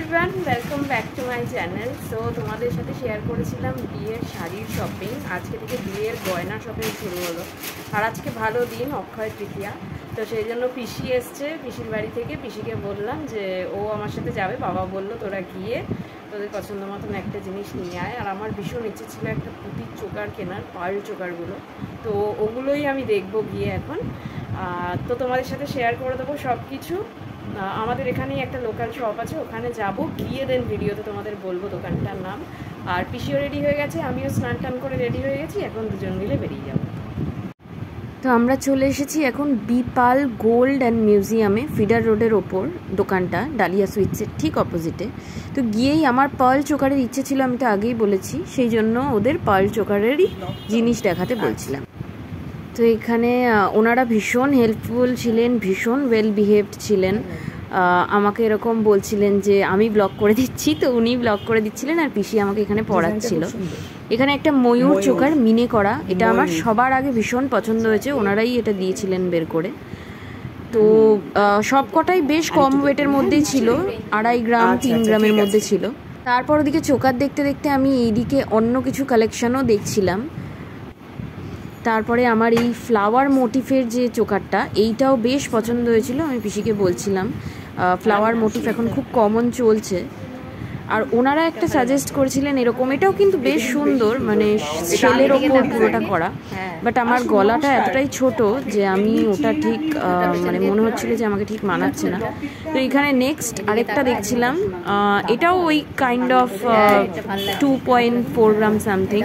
Everyone, welcome back to my channel. So তোমাদের সাথে share করেছিলাম বিয়ের শাড়ির শপিং। আজকে থেকে বিয়ের গয়না শপিং শুরু হলো। আর আজকে ভালো দিন, অক্ষয় তৃতীয়া। তো সেই জন্য পিসি এসছে পিসির বাড়ি থেকে। পিসিকে বললাম যে ও আমার সাথে যাবে। বাবা বললো তোরা গিয়ে তোদের পছন্দ মতন একটা জিনিস নিয়ে আয়। আর আমার ভীষণ ইচ্ছে ছিল একটা পুঁতির চোকার কেনার, পার্ল চোকারগুলো। তো ওগুলোই আমি দেখবো গিয়ে এখন। তো তোমাদের সাথে শেয়ার করে দেবো সব কিছু। আমাদের এখানেই একটা লোকাল শপ আছে, ওখানে যাব, গিয়ে দেন ভিডিওতে তোমাদের বলবো দোকানটার নাম। আর পিসিও রেডি হয়ে গেছে, আমিও স্নান টান করে রেডি হয়ে গেছি। এখন দুজন মিলে বেরিয়ে যাবো। তো আমরা চলে এসেছি এখন বিপাল গোল্ড অ্যান্ড মিউজিয়ামে, ফিডার রোডের ওপর দোকানটা, ডালিয়া সুইটসের ঠিক অপোজিটে। তো গিয়েই আমার পার্ল চোকারের ইচ্ছে ছিল, আমি তো আগেই বলেছি, সেই জন্য ওদের পার্ল চোকারেরই জিনিস দেখাতে বলছিলাম। তো এখানে ওনারা ভীষণ হেল্পফুল ছিলেন, ভীষণ ওয়েল বিহেভড ছিলেন। আমাকে এরকম বলছিলেন যে আমি ব্লগ করে দিচ্ছি, তো উনি ব্লগ করে দিচ্ছিলেন আর পিসি আমাকে এখানে পড়াচ্ছিল। এখানে একটা ময়ূর চোকার মিনে করা, এটা আমার সবার আগে ভীষণ পছন্দ হয়েছে, ওনারাই এটা দিয়েছিলেন বের করে। তো সব কটাই বেশ কম ওয়েটের মধ্যেই ছিল, 2.5 গ্রাম 3 গ্রামের মধ্যে ছিল। তারপর ওদিকে চোকার দেখতে দেখতে আমি এইদিকে অন্য কিছু কালেকশনও দেখছিলাম। তারপরে আমার এই ফ্লাওয়ার মোটিফের যে চোকারটা, এইটাও বেশ পছন্দ হয়েছিল। আমি পিসিকে বলছিলাম ফ্লাওয়ার মোটিফ এখন খুব কমন চলছে। আর ওনারা একটা সাজেস্ট করেছিলেন এরকম, এটাও কিন্তু বেশ সুন্দর, মানে শেলের ওপর পুরোটা করা। বাট আমার গলাটা এতটাই ছোট যে আমি ওটা ঠিক মানে মনে হচ্ছিল যে আমাকে ঠিক মানাচ্ছে না। তো এখানে নেক্সট আরেকটা দেখছিলাম, এটাও ওই কাইন্ড অফ 2.4 গ্রাম সামথিং।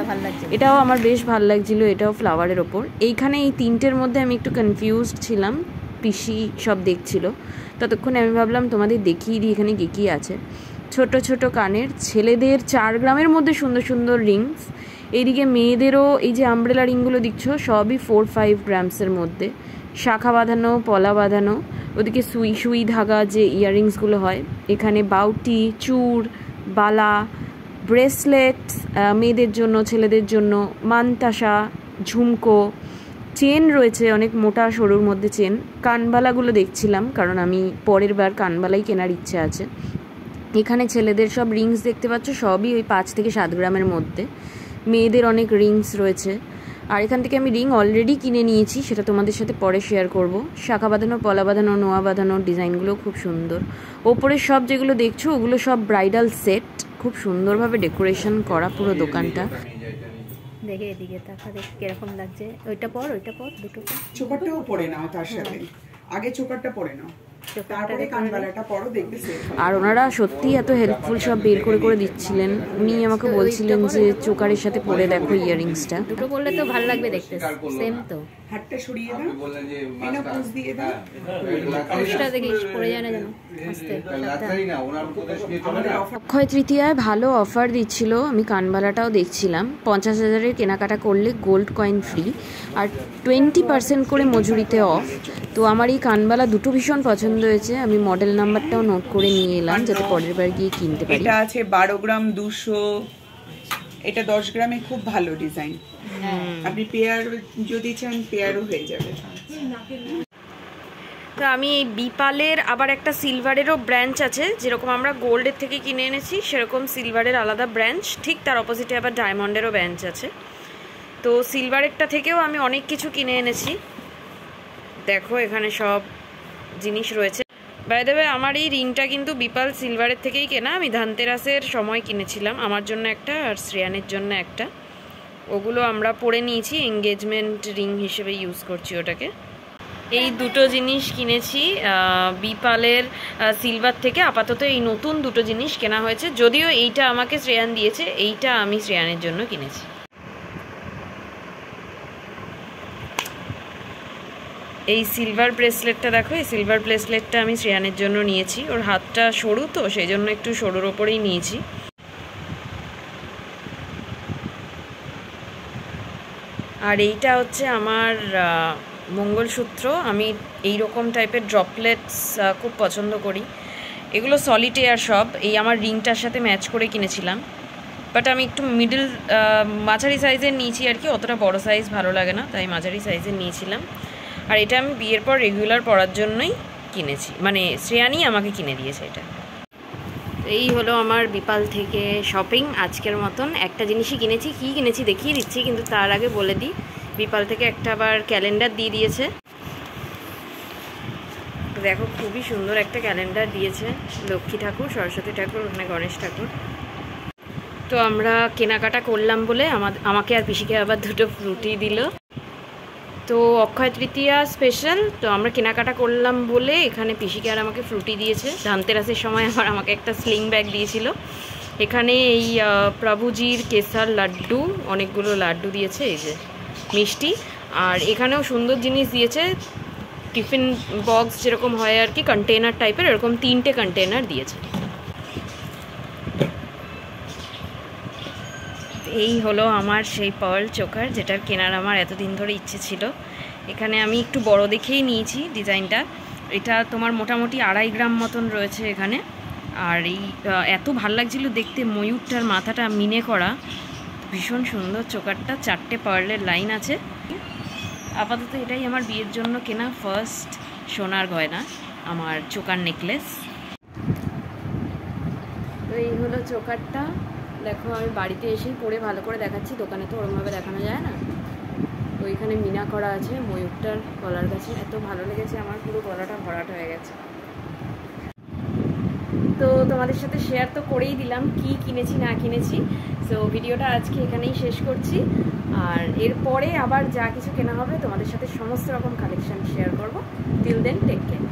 এটাও আমার বেশ ভালো লাগছিল, এটাও ফ্লাওয়ারের ওপর। এইখানে এই তিনটের মধ্যে আমি একটু কনফিউজড ছিলাম, পিসি সব দেখছিল। ততক্ষণে আমি ভাবলাম তোমাদের দেখিয়ে দিই এখানে কী কী আছে। ছোট ছোট কানের, ছেলেদের 4 গ্রামের মধ্যে সুন্দর সুন্দর রিংস। এইদিকে মেয়েদেরও এই যে আমব্রেলা রিংগুলো দেখছো, সবই 4-5 গ্রামসের মধ্যে, শাখা বাঁধানো, পলা বাঁধানো। ওদিকে সুই ধাগা যে ইয়াররিংসগুলো হয়। এখানে বাউটি, চূড়, বালা, ব্রেসলেট মেয়েদের জন্য, ছেলেদের জন্য, মানতাসা, ঝুমকো, চেন রয়েছে, অনেক মোটা সরুর মধ্যে চেন। কানবালাগুলো দেখছিলাম, কারণ আমি পরের বার কানবালাই কেনার ইচ্ছে আছে। এখানে ছেলেদের সব রিংস দেখতে পাচ্ছ, সবই ওই 5 থেকে 7 গ্রামের মধ্যে। মেয়েদের অনেক রিংস রয়েছে। আর এখান থেকে আমি রিং অলরেডি কিনে নিয়েছি, সেটা তোমাদের সাথে পরে শেয়ার করব। শাখা বাঁধানো, পলা বাঁধানো, নোয়া বাঁধানো, ডিজাইনগুলো খুব সুন্দর। ওপরের সব যেগুলো দেখছো ওগুলো সব ব্রাইডাল সেট, খুব সুন্দরভাবে ডেকোরেশন করা পুরো দোকানটা। দেখে এদিকে তাকা, দেখ কিরকম লাগছে। ওইটা পর দুটো চোকারটাও পরে নাও তার সাথে, আগে চোকারটা পরে নাও, তারপরে কানবালাটা পরো, দেখবে সেট। আর ওনারা সত্যি এত হেল্পফুল, সব বের করে করে দিচ্ছিলেন। উনি আমাকে বলছিলেন যে চোকারের সাথে পরে দেখো ইয়াররিংসটা, দুটো পরলে তো ভালো লাগবে দেখতে, সেম তো। হাতটা সরিয়ে দাও, এনা পোজ দিয়ে দাও, পোজটা দেখিস পড়ে যায় না যেন আস্তে। অক্ষয় তৃতীয়ায় ভালো অফার দিচ্ছিল, আমি কানবালাটাও দেখছিলাম। 50,000-এর কেনাকাটা করলে গোল্ড কয়েন ফ্রি, আর 20% করে মজুরিতে অফ। তো আমার এই কানবালা দুটো ভীষণ পছন্দ হয়েছে, আমি মডেল নাম্বারটাও নোট করে নিয়ে এলাম যাতে পরের বার গিয়ে কিনতে পারি। এটা আছে 12 গ্রাম 200, এটা 10 গ্রামে খুব ভালো ডিজাইন। আপনি পেয়ার যদি চান পেয়ারও হয়ে যাবে। তো আমি এই বিপালের আবার একটা সিলভারেরও ব্রাঞ্চ আছে, যেরকম আমরা গোল্ডের থেকে কিনে এনেছি সেরকম সিলভারের আলাদা ব্রাঞ্চ, ঠিক তার অপোজিটে আবার ডায়মন্ডেরও ব্রাঞ্চ আছে। তো সিলভারেরটা থেকেও আমি অনেক কিছু কিনে এনেছি, দেখো এখানে সব জিনিস রয়েছে। বাই দ্য ওয়ে, আমার এই রিংটা কিন্তু বিপাল সিলভারের থেকেই কেনা, আমি ধানতেরাসের সময় কিনেছিলাম, আমার জন্য একটা আর শ্রেয়ানের জন্য একটা। ওগুলো আমরা পরে নিয়েছি, এঙ্গেজমেন্ট রিং হিসেবে ইউজ করছি ওটাকে। এই দুটো জিনিস কিনেছি বিপালের সিলভার থেকে। আপাতত এই নতুন দুটো জিনিস কেনা হয়েছে, যদিও এইটা আমাকে শ্রেয়ান দিয়েছে, এইটা আমি শ্রেয়ানের জন্য কিনেছি। এই সিলভার ব্রেসলেটটা দেখো, এই সিলভার ব্রেসলেটটা আমি শ্রেয়ানের জন্য নিয়েছি। ওর হাতটা সরু তো সেই জন্য একটু সরুর ওপরেই নিয়েছি। আর এইটা হচ্ছে আমার মঙ্গলসূত্র। আমি এই রকম টাইপের ড্রপলেটস খুব পছন্দ করি, এগুলো সলিটেয়ার সব। এই আমার রিংটার সাথে ম্যাচ করে কিনেছিলাম, বাট আমি একটু মিডল মাঝারি সাইজের নিয়েছি আর কি, অতটা বড় সাইজ ভালো লাগে না, তাই মাঝারি সাইজের নিয়েছিলাম। আর এটা আমি বিয়ের পর রেগুলার পরার জন্যই কিনেছি, মানে শ্রেয়ানি আমাকে কিনে দিয়েছে এটা। এই হলো আমার বিপাল থেকে শপিং আজকের মতন। একটা জিনিসই কিনেছি, কি কিনেছি দেখিয়ে দিচ্ছি, কিন্তু তার আগে বলে দিই বিপাল থেকে একটা আবার ক্যালেন্ডার দিয়ে দিয়েছে। দেখো খুবই সুন্দর একটা ক্যালেন্ডার দিয়েছে, লক্ষ্মী ঠাকুর, সরস্বতী ঠাকুর, ওখানে গণেশ ঠাকুর। তো আমরা কেনাকাটা করলাম বলে আমাকে আর পিসিকে আবার দুটো ফ্রুটি দিল। তো অক্ষয় তৃতীয়া স্পেশাল, তো আমরা কেনাকাটা করলাম বলে এখানে পিসিকে আর আমাকে ফ্রুটি দিয়েছে। ধনতেরাসের সময় আবার আমাকে একটা স্লিং ব্যাগ দিয়েছিল। এখানে এই প্রভুজির কেসার লাড্ডু, অনেকগুলো লাড্ডু দিয়েছে, এই যে মিষ্টি। আর এখানেও সুন্দর জিনিস দিয়েছে, টিফিন বক্স যেরকম হয় আর কি, কন্টেনার টাইপের, এরকম 3টে কন্টেনার দিয়েছে। এই হলো আমার সেই পার্ল চোকার, যেটার কেনার আমার এতদিন ধরে ইচ্ছে ছিল। এখানে আমি একটু বড় দেখেই নিয়েছি ডিজাইনটা। এটা তোমার মোটামুটি 2.5 গ্রাম মতন রয়েছে এখানে। আর এই এত ভাল লাগছিল দেখতে, ময়ূরটার মাথাটা মিনে করা, ভীষণ সুন্দর চোকারটা। 4টে পার্লের লাইন আছে। আপাতত এটাই আমার বিয়ের জন্য কেনা ফার্স্ট সোনার গয়না, আমার চোকার নেকলেস। তো এই হলো চোকারটা। দেখো আমি বাড়িতে এসেই পরে ভালো করে দেখাচ্ছি, দোকানে তো ওরমভাবে দেখানো যায় না। তো এখানে মিনা করা আছে ময়ূরটার গলার কাছে, এত ভালো লেগেছে আমার, পুরো গলাটা ভরাট হয়ে গেছে। তো তোমাদের সাথে শেয়ার তো করেই দিলাম কি কিনেছি না কিনেছি। সো ভিডিওটা আজকে এখানেই শেষ করছি। আর এরপরে আবার যা কিছু কেনা হবে তোমাদের সাথে সমস্ত রকম কালেকশন শেয়ার করব। Till then take care.